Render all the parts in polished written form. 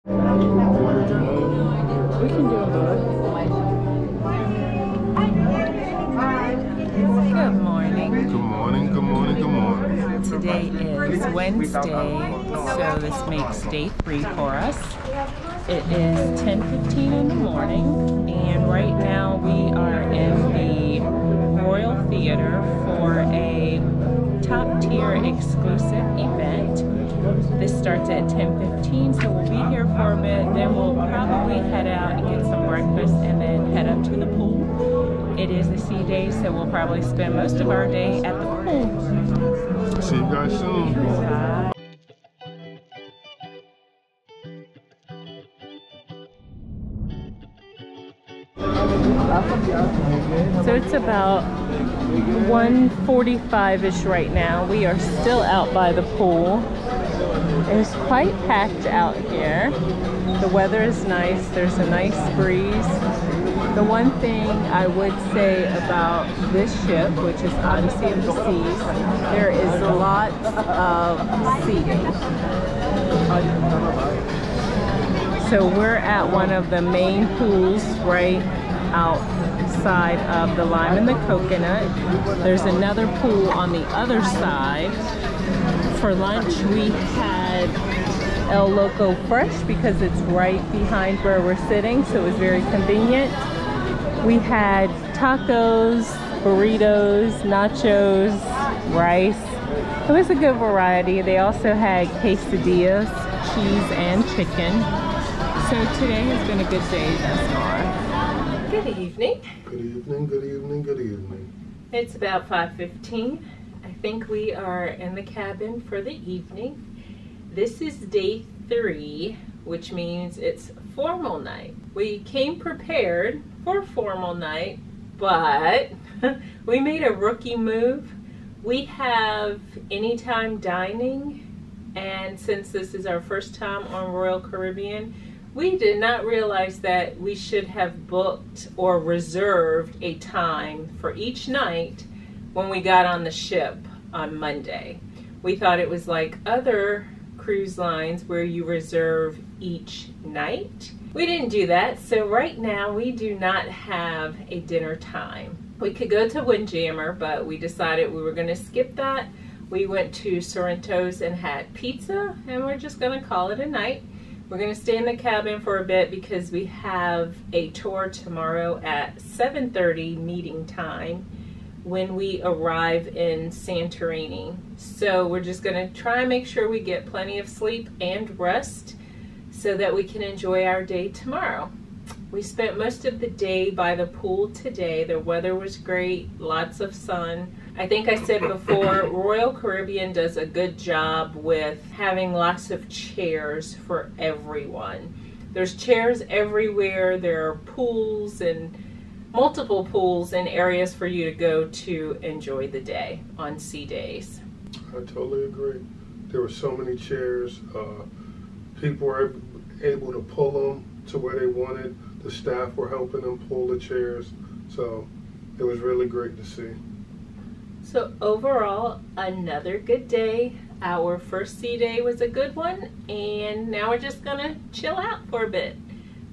We can do them both. Good morning. Good morning, good morning, good morning. Today is Wednesday, so this makes day 3 for us. It is 10:15 in the morning, and right now we are in the Royal Theater for a top-tier exclusive event. This starts at 10:15, so we'll be here for a bit, then we'll probably head out and get some breakfast and then head up to the pool. It is a sea day, so we'll probably spend most of our day at the pool. See you guys soon. Bye. So it's about 1:45-ish right now. We are still out by the pool. It's quite packed out here. The weather is nice. There's a nice breeze. The one thing I would say about this ship, which is Odyssey of the Seas, there is lots of seating. So we're at one of the main pools right outside of the Lime and the Coconut. There's another pool on the other side. For lunch we had El Loco Fresh because it's right behind where we're sitting, so it was very convenient. We had tacos, burritos, nachos, rice. It was a good variety. They also had quesadillas, cheese, and chicken. So today has been a good day thus far. Good evening. Good evening, good evening, good evening. It's about 5:15. I think we are in the cabin for the evening. This is day 3, which means it's formal night. We came prepared for formal night, but we made a rookie move. We have anytime dining, and since this is our first time on Royal Caribbean, we did not realize that we should have booked or reserved a time for each night when we got on the ship on Monday. We thought it was like other cruise lines where you reserve each night. We didn't do that, so right now we do not have a dinner time. We could go to Windjammer, but we decided we were going to skip that. We went to Sorrento's and had pizza, and we're just going to call it a night. We're going to stay in the cabin for a bit because we have a tour tomorrow at 7:30 meeting time when we arrive in Santorini. So we're just going to try and make sure we get plenty of sleep and rest so that we can enjoy our day tomorrow. We spent most of the day by the pool today. The weather was great, lots of sun. I think I said before, Royal Caribbean does a good job with having lots of chairs for everyone. There's chairs everywhere. There are pools and multiple pools and areas for you to go to enjoy the day on sea days. I totally agree. There were so many chairs. People were able to pull them to where they wanted. The staff were helping them pull the chairs. So it was really great to see. So overall, another good day. Our first sea day was a good one, and now we're just gonna chill out for a bit.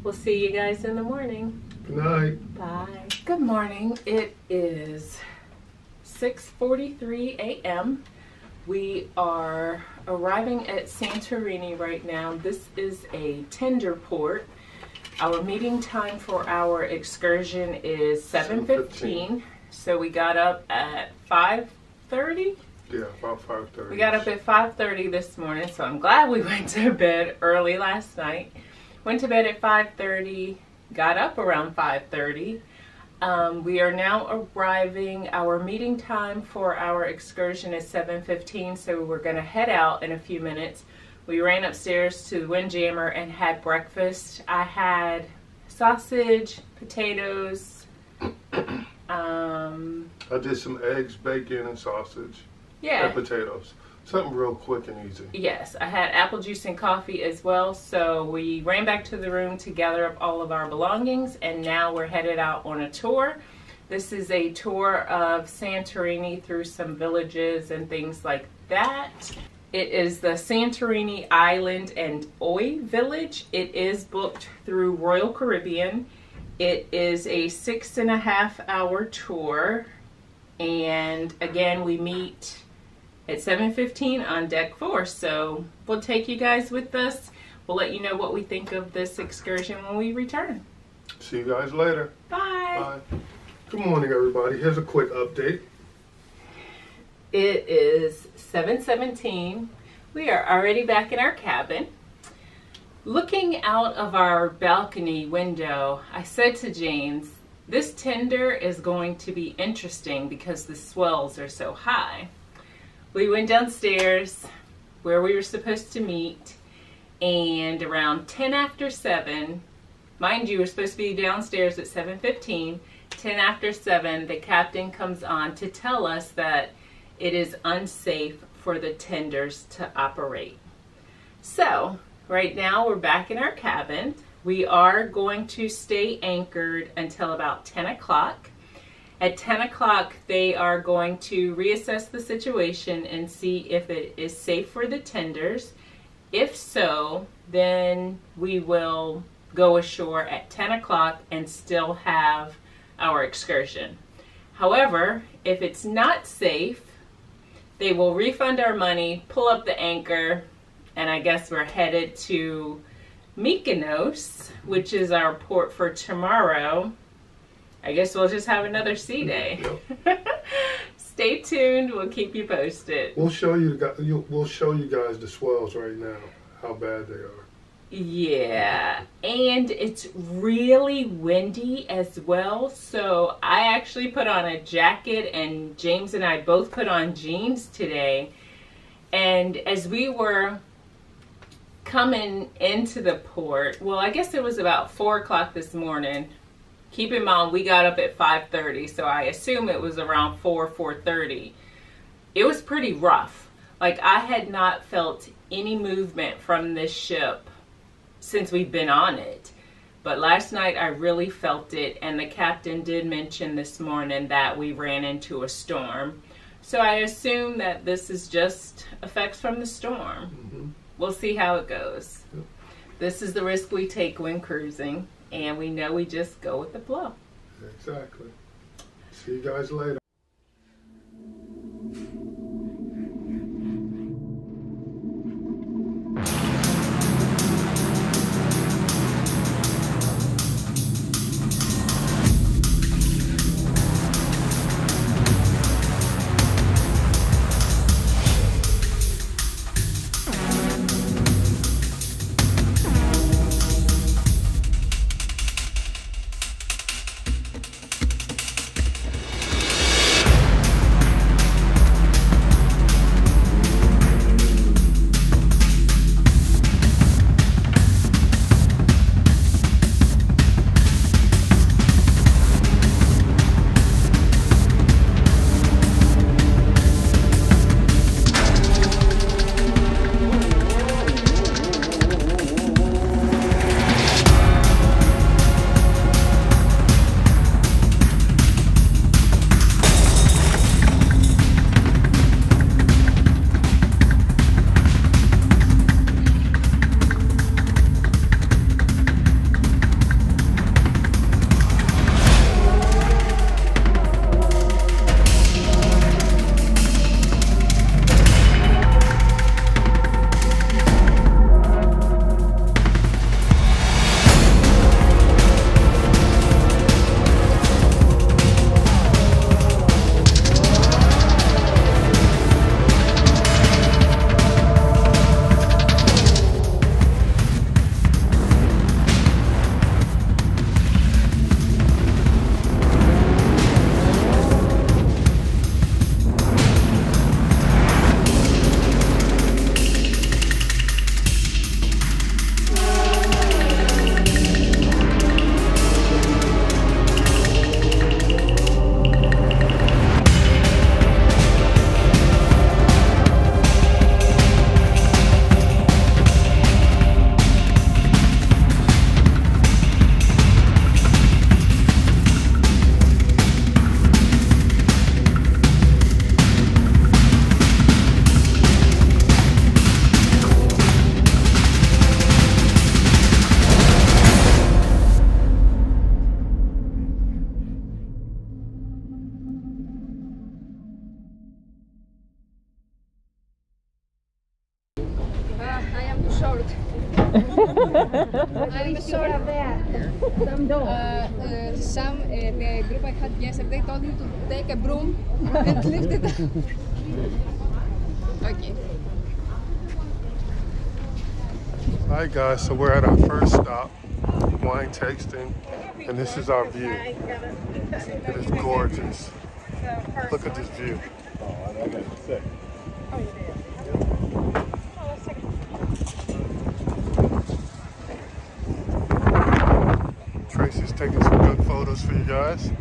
We'll see you guys in the morning. Good night. Bye. Good morning. It is 6:43 a.m. We are arriving at Santorini right now. This is a tender port. Our meeting time for our excursion is 7:15. So we got up at 5:30? Yeah, about 5:30. We got up at 5:30 this morning, so I'm glad we went to bed early last night. Went to bed at 5:30, got up around 5:30. We are now arriving. Our meeting time for our excursion is 7:15, so we're going to head out in a few minutes. We ran upstairs to the Windjammer and had breakfast. I had sausage, potatoes. I did some eggs, bacon, and sausage. Yeah. And potatoes. Something real quick and easy. Yes, I had apple juice and coffee as well. So we ran back to the room to gather up all of our belongings, and now we're headed out on a tour. This is a tour of Santorini through some villages and things like that. It is the Santorini Island and Oi Village. It is booked through Royal Caribbean. It is a 6.5-hour tour. And again, we meet at 7:15 on deck 4. So we'll take you guys with us. We'll let you know what we think of this excursion when we return. See you guys later. Bye. Bye. Good morning, everybody. Here's a quick update. It is 7:17. We are already back in our cabin. Looking out of our balcony window, I said to James, this tender is going to be interesting because the swells are so high. We went downstairs where we were supposed to meet, and around 10 after 7, mind you, we're supposed to be downstairs at 7:15, 10 after 7, the captain comes on to tell us that it is unsafe for the tenders to operate. So, right now we're back in our cabin. We are going to stay anchored until about 10 o'clock. At 10 o'clock, they are going to reassess the situation and see if it is safe for the tenders. If so, then we will go ashore at 10 o'clock and still have our excursion. However, if it's not safe, they will refund our money, pull up the anchor, and I guess we're headed to Mykonos, which is our port for tomorrow. I guess we'll just have another sea day. Yep. Stay tuned. We'll keep you posted. We'll show you guys the swells right now, how bad they are. Yeah, and it's really windy as well, so I actually put on a jacket, and James and I both put on jeans today. And as we were coming into the port, well, I guess it was about 4 o'clock this morning. Keep in mind, we got up at 5:30, so I assume it was around 4:30. It was pretty rough. Like, I had not felt any movement from this ship since we've been on it. But last night I really felt it, and the captain did mention this morning that we ran into a storm. So I assume that this is just effects from the storm. Mm-hmm. We'll see how it goes. Yep. This is the risk we take when cruising, and we know we just go with the flow. Exactly. See you guys later. I'm sure of that. Some don't. The group I had yesterday told me to take a broom and lift it up. Okay. Alright guys, so we're at our first stop, wine tasting, and this is our view. It is gorgeous. Look at this view. Tracy's taking some good photos for you guys.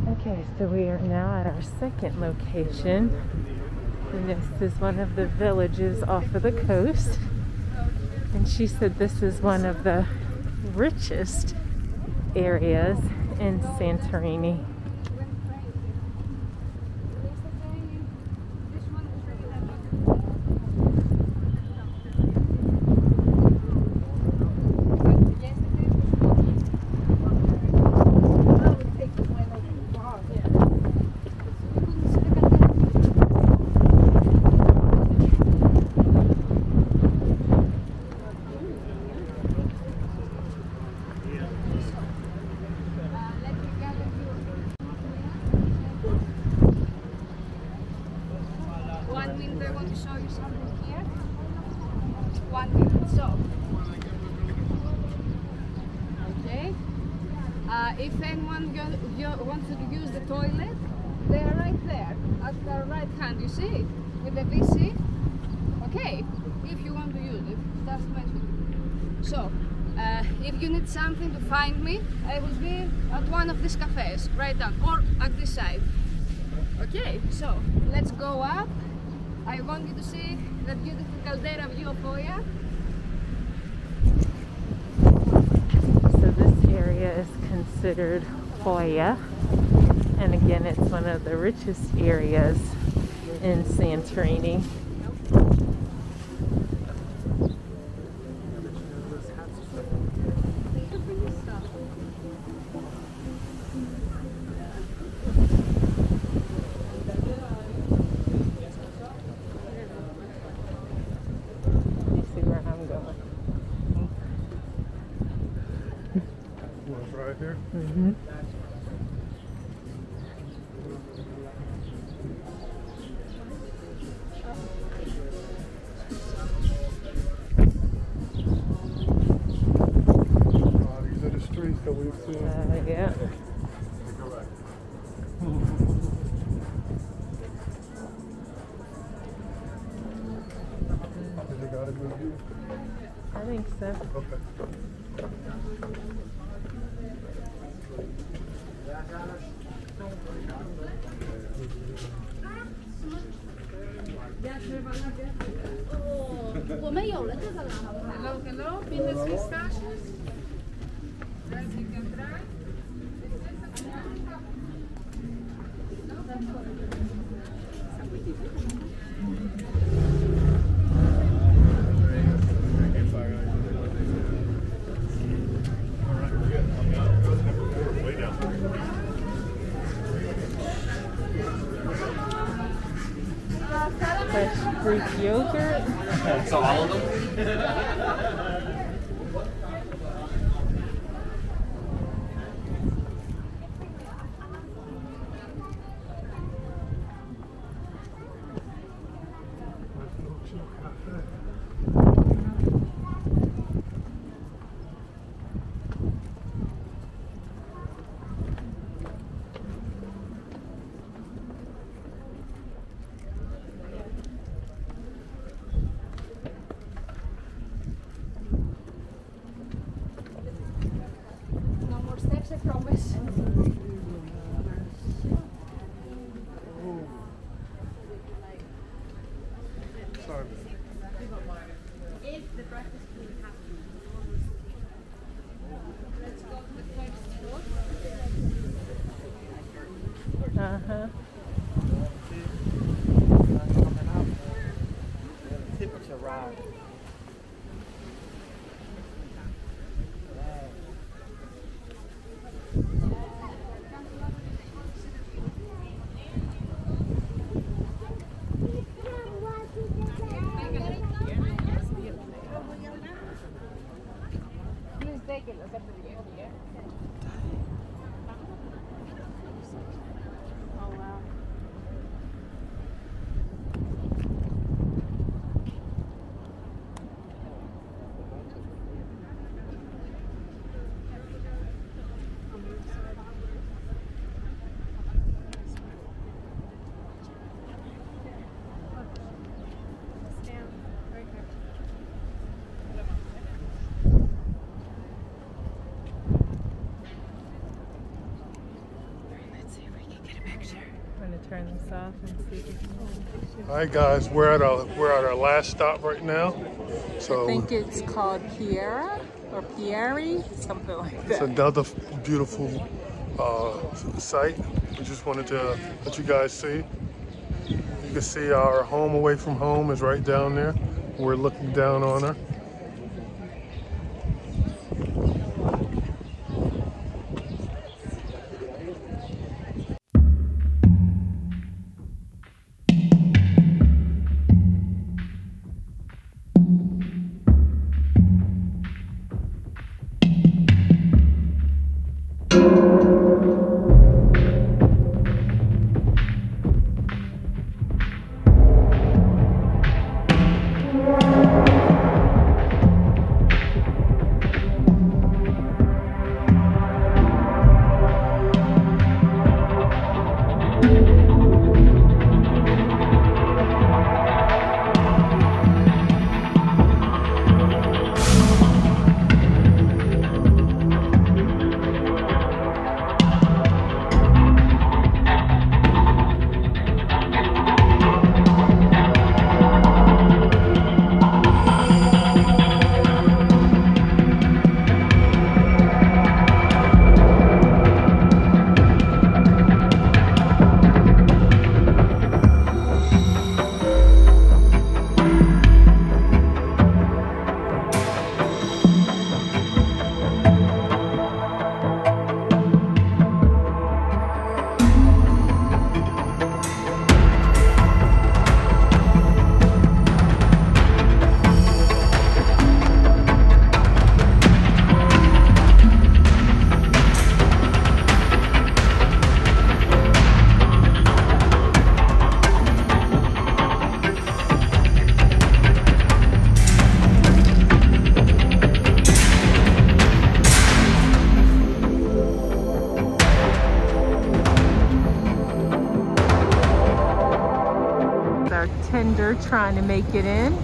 Okay, so we are now at our second location, and this is one of the villages off of the coast, and she said this is one of the richest areas in Santorini. If anyone wants to use the toilet, they are right there at the right hand, you see, with the VC. Okay, if you want to use it, just mention it. So, if you need something to find me, I will be at one of these cafes, right down, or at this side. Okay, so let's go up. I want you to see the beautiful caldera view of Oya. So this area is considered Oya, and again it's one of the richest areas in Santorini. Right here. Mm-hmm. These are the streets that we've seen. Yeah. Has it got a good view? I think so. Okay. Hello, hello, peanuts, pistachios. As you can try. Fresh Greek yogurt. So all of them? Uh-huh. Tip of your rod. Please take it. Oh wow. I'm gonna turn this off and see if we can hold a picture. All right, guys, we're at our last stop right now. So I think it's called Piera or Pieri, something like it's that. another beautiful site. We just wanted to let you guys see. You can see our home away from home is right down there. We're looking down on her. Tender trying to make it in.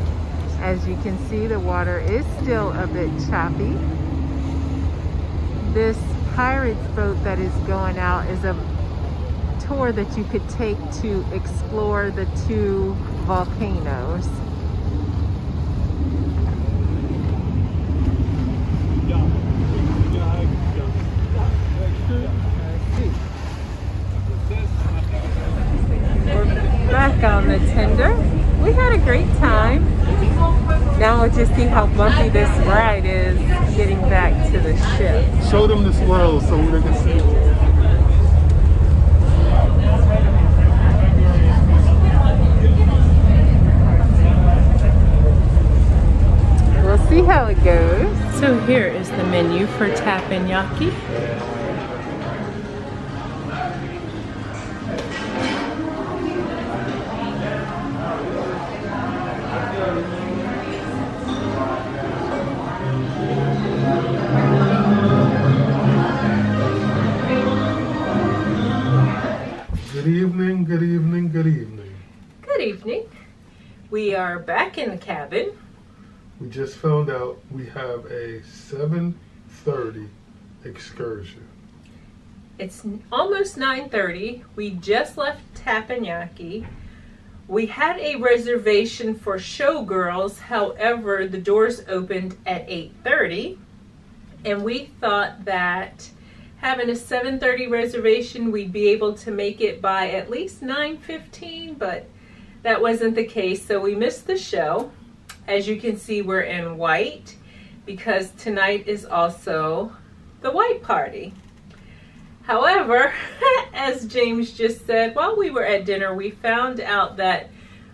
As you can see, the water is still a bit choppy. This pirate's boat that is going out is a tour that you could take to explore the two volcanoes. Back on the tender. We had a great time. Now we'll just see how bumpy this ride is getting back to the ship. Show them this world so they can see it. We'll see how it goes. So here is the menu for teppanyaki. Good evening, good evening, good evening. Good evening. We are back in the cabin. We just found out we have a 7:30 excursion. It's almost 9:30. We just left Teppanyaki. We had a reservation for Showgirls, however, the doors opened at 8:30, and we thought that having a 7:30 reservation, we'd be able to make it by at least 9:15, but that wasn't the case, so we missed the show. As you can see, we're in white because tonight is also the white party. However, as James just said, while we were at dinner, we found out that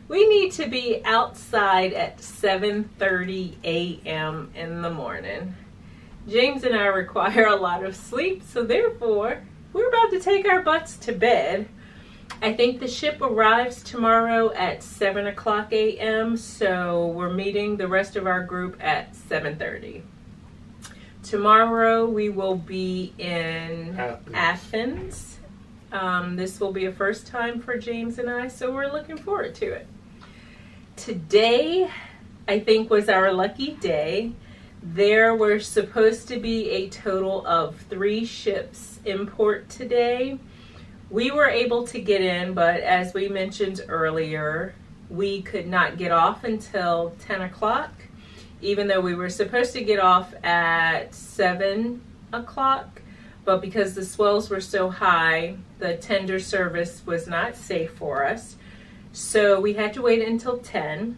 we need to be outside at 7:30 a.m. in the morning. James and I require a lot of sleep, so therefore, we're about to take our butts to bed. I think the ship arrives tomorrow at 7 o'clock a.m., so we're meeting the rest of our group at 7:30. Tomorrow we will be in Athens. This will be a first time for James and I, so we're looking forward to it. Today, I think, was our lucky day. There were supposed to be a total of 3 ships in port today. We were able to get in, but as we mentioned earlier, we could not get off until 10 o'clock, even though we were supposed to get off at 7 o'clock. But because the swells were so high, the tender service was not safe for us. So we had to wait until 10.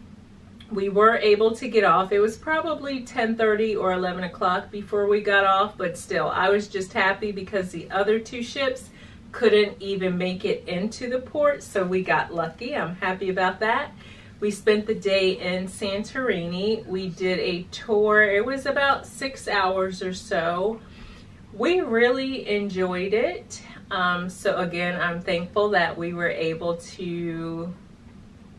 We were able to get off. It was probably 10:30 or 11 o'clock before we got off, but still, I was just happy because the other 2 ships couldn't even make it into the port, so we got lucky. I'm happy about that. We spent the day in Santorini. We did a tour. It was about 6 hours or so. We really enjoyed it. So again, I'm thankful that we were able to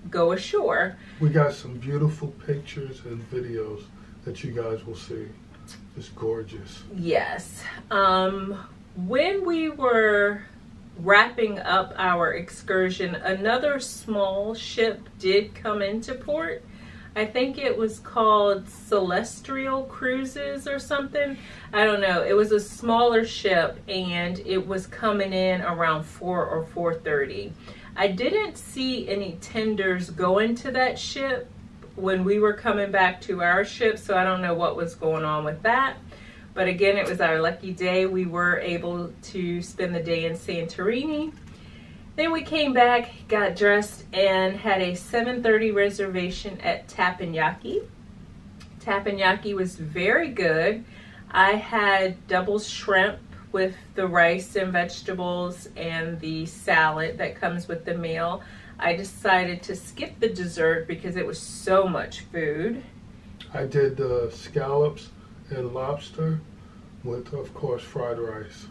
go ashore. We got some beautiful pictures and videos that you guys will see. It's gorgeous. Yes. When we were wrapping up our excursion, another small ship did come into port. I think it was called Celestial Cruises or something. I don't know. It was a smaller ship and it was coming in around 4 or 4:30. I didn't see any tenders go into that ship when we were coming back to our ship, so I don't know what was going on with that. But again, it was our lucky day. We were able to spend the day in Santorini. Then we came back, got dressed, and had a 7:30 reservation at Teppanyaki. Teppanyaki was very good. I had double shrimp with the rice and vegetables and the salad that comes with the meal. I decided to skip the dessert because it was so much food. I did the scallops and lobster with, of course, fried rice.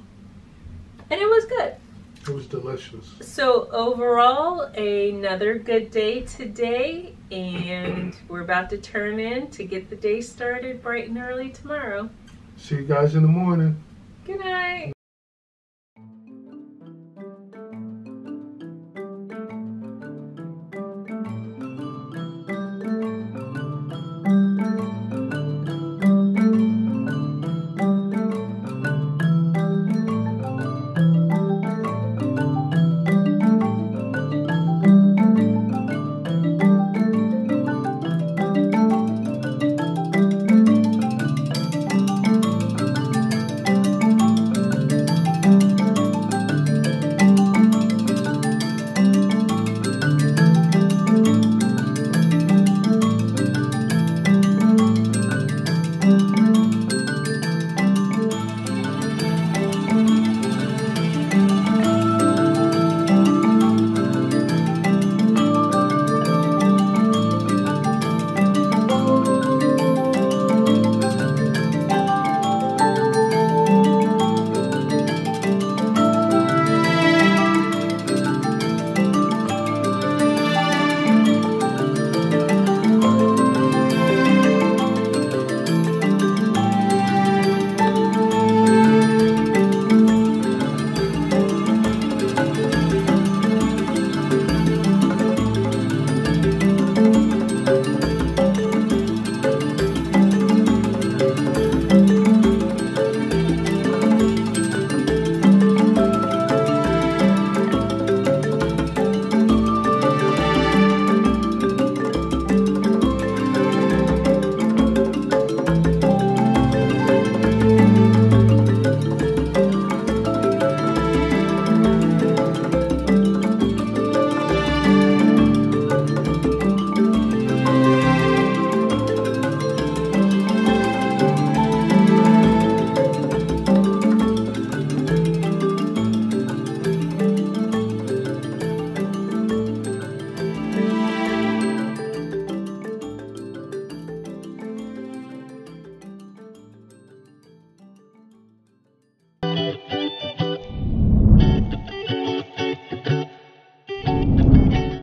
And it was good. It was delicious. So overall, another good day today, and we're about to turn in to get the day started bright and early tomorrow. See you guys in the morning. Good night.